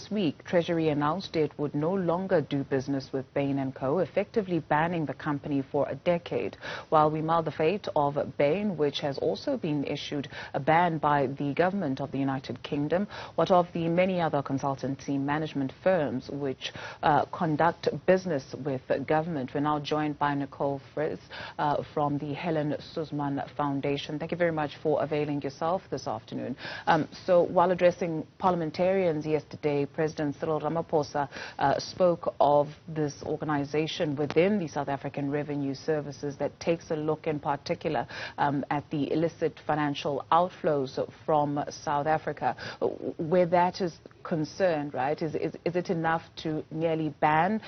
this week, Treasury announced it would no longer do business with Bain and Co, effectively banning the company for a decade. While we mull the fate of Bain, which has also been issued a ban by the government of the United Kingdom, what of the many other consultancy management firms which conduct business with government? We're now joined by Nicole Friz from the Helen Suzman Foundation. Thank you very much for availing yourself this afternoon. So while addressing parliamentarians yesterday, President Cyril Ramaphosa spoke of this organization within the South African Revenue Services that takes a look in particular at the illicit financial outflows from South Africa. Where that is concerned, right, is it enough to nearly ban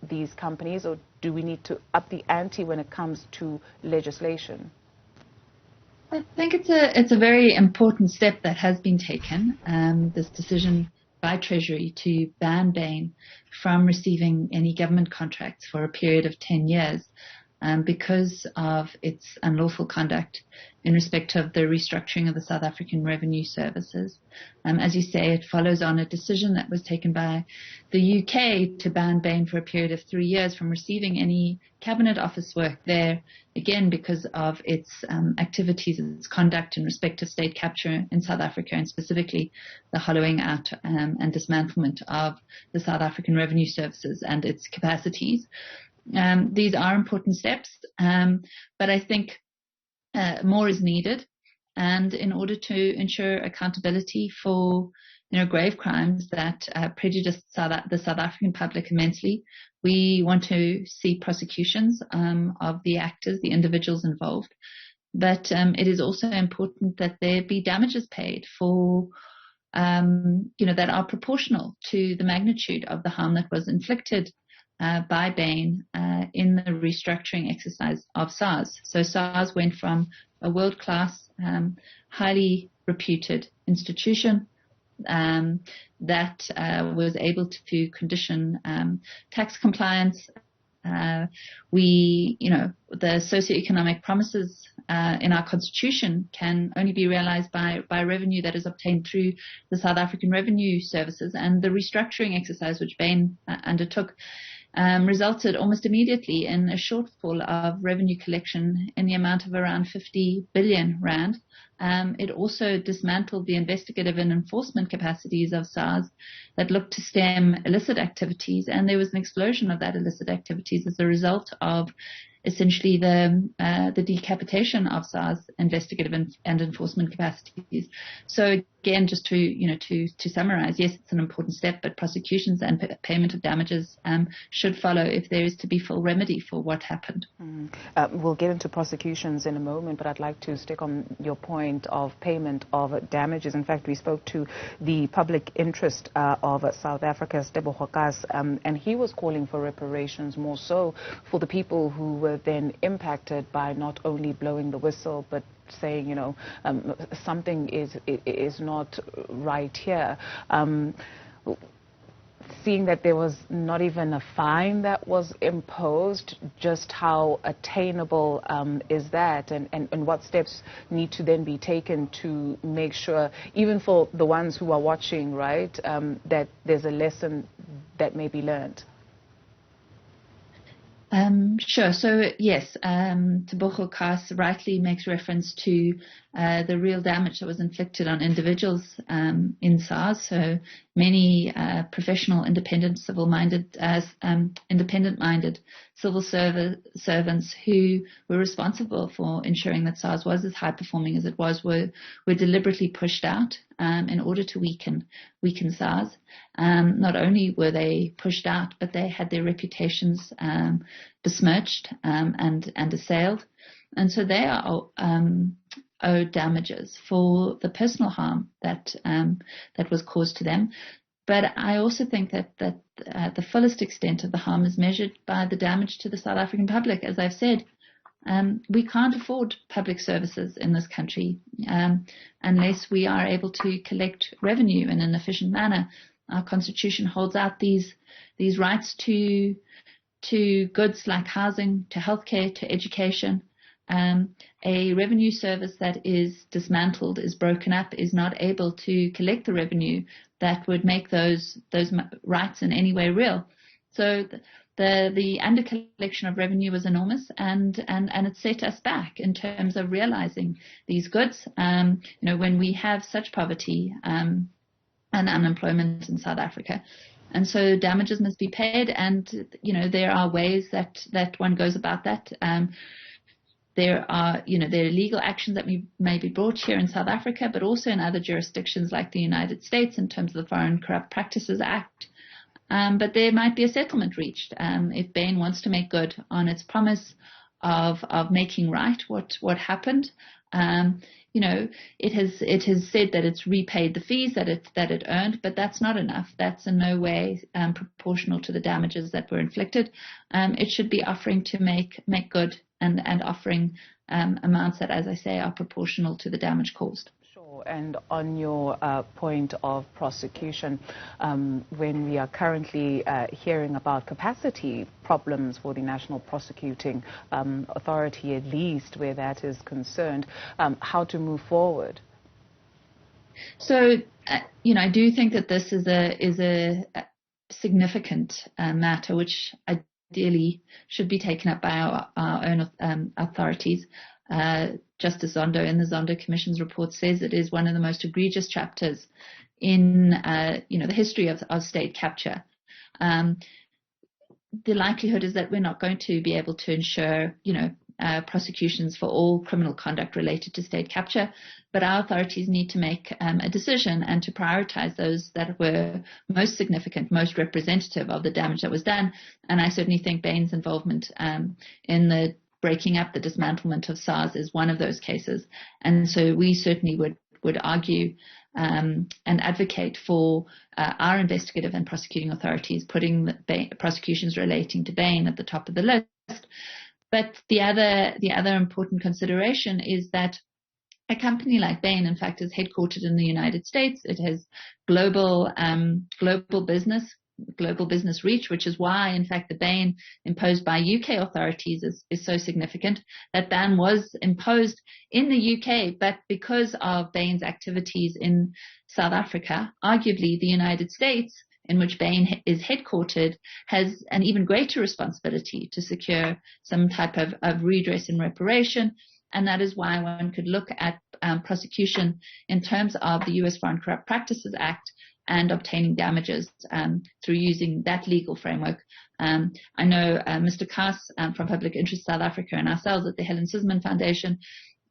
these companies, or do we need to up the ante when it comes to legislation? I think it's a very important step that has been taken, this decision by Treasury to ban Bain from receiving any government contracts for a period of 10 years because of its unlawful conduct in respect of the restructuring of the South African Revenue Services. As you say, it follows on a decision that was taken by the UK to ban Bain for a period of 3 years from receiving any cabinet office work there, again because of its activities, its conduct in respect of state capture in South Africa, and specifically the hollowing out and dismantlement of the South African Revenue Services and its capacities. These are important steps, but I think more is needed. And in order to ensure accountability for, grave crimes that prejudice the South African public immensely, we want to see prosecutions of the actors, the individuals involved. But it is also important that there be damages paid for, that are proportional to the magnitude of the harm that was inflicted by Bain in the restructuring exercise of SARS. So SARS went from a world-class, highly reputed institution that was able to condition tax compliance. The socioeconomic promises in our constitution can only be realized by revenue that is obtained through the South African Revenue Services, and the restructuring exercise which Bain undertook resulted almost immediately in a shortfall of revenue collection in the amount of around 50 billion rand. It also dismantled the investigative and enforcement capacities of SARS that looked to stem illicit activities, and there was an explosion of that illicit activities as a result of essentially the decapitation of SARS investigative and enforcement capacities. So again, just to summarize, yes, it's an important step, but prosecutions and payment of damages should follow if there is to be full remedy for what happened. We'll get into prosecutions in a moment, but I'd like to stick on your point of payment of damages. In fact, we spoke to the public interest of South Africa, Stebo Hokas, and he was calling for reparations more so for the people who were then impacted by not only blowing the whistle, but saying, something is not right here. Seeing that there was not even a fine that was imposed, just how attainable is that, and what steps need to then be taken to make sure, even for the ones who are watching, right, that there's a lesson that may be learned? Sure. So, yes, Tebogo Kas rightly makes reference to the real damage that was inflicted on individuals in SARS. So many professional, independent civil servants who were responsible for ensuring that SARS was as high performing as it was were deliberately pushed out in order to weaken SARS. Not only were they pushed out, but they had their reputations besmirched and assailed. And so they are owed damages for the personal harm that was caused to them. But I also think that the fullest extent of the harm is measured by the damage to the South African public. As I've said, we can't afford public services in this country unless we are able to collect revenue in an efficient manner. Our constitution holds out these rights to goods like housing, to healthcare, to education. a revenue service that is dismantled, is broken up, is not able to collect the revenue that would make those rights in any way real. So the under collection of revenue was enormous, and it set us back in terms of realizing these goods. When we have such poverty and unemployment in South Africa. And so damages must be paid, and there are ways that one goes about that. There are legal actions that may be brought here in South Africa, but also in other jurisdictions like the United States in terms of the Foreign Corrupt Practices Act. But there might be a settlement reached if Bain wants to make good on its promise of making right what happened. It has said that it's repaid the fees that it earned, but that's not enough. That's in no way proportional to the damages that were inflicted. It should be offering to make good and offering amounts that, as I say, are proportional to the damage caused. And on your point of prosecution, when we are currently hearing about capacity problems for the National Prosecuting Authority, at least where that is concerned, how to move forward? So, I do think that this is a significant matter which ideally should be taken up by our own authorities. Justice Zondo in the Zondo Commission's report says it is one of the most egregious chapters in the history of state capture. The likelihood is that we're not going to be able to ensure prosecutions for all criminal conduct related to state capture, but our authorities need to make a decision and to prioritize those that were most significant, most representative of the damage that was done. And I certainly think Bain's involvement in the breaking up, the dismantlement of SARS is one of those cases. And so we certainly would argue and advocate for our investigative and prosecuting authorities putting the prosecutions relating to Bain at the top of the list. But the other important consideration is that a company like Bain, in fact, is headquartered in the United States. It has global business reach, which is why, in fact, the ban imposed by UK authorities is so significant. That ban was imposed in the UK, but because of Bain's activities in South Africa, arguably the United States, in which Bain is headquartered, has an even greater responsibility to secure some type of redress and reparation. And that is why one could look at prosecution in terms of the US Foreign Corrupt Practices Act and obtaining damages through using that legal framework. I know Mr. Kaas from Public Interest South Africa and ourselves at the Helen Suzman Foundation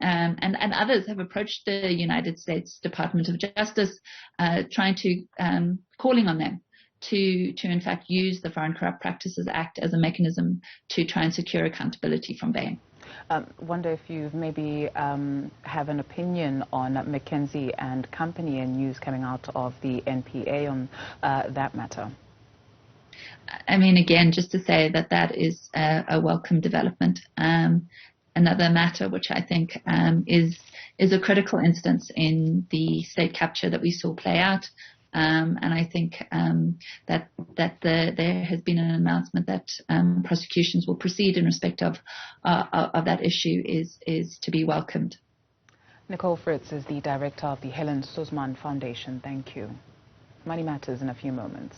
and others have approached the United States Department of Justice calling on them to in fact use the Foreign Corrupt Practices Act as a mechanism to try and secure accountability from Bain. Wonder if you maybe have an opinion on McKinsey and Company and news coming out of the NPA on that matter. I mean, again, just to say that is a welcome development. Another matter which I think is a critical instance in the state capture that we saw play out. And I think that there has been an announcement that prosecutions will proceed in respect of that issue is to be welcomed. Nicole Friz is the director of the Helen Suzman Foundation. Thank you. Money Matters in a few moments.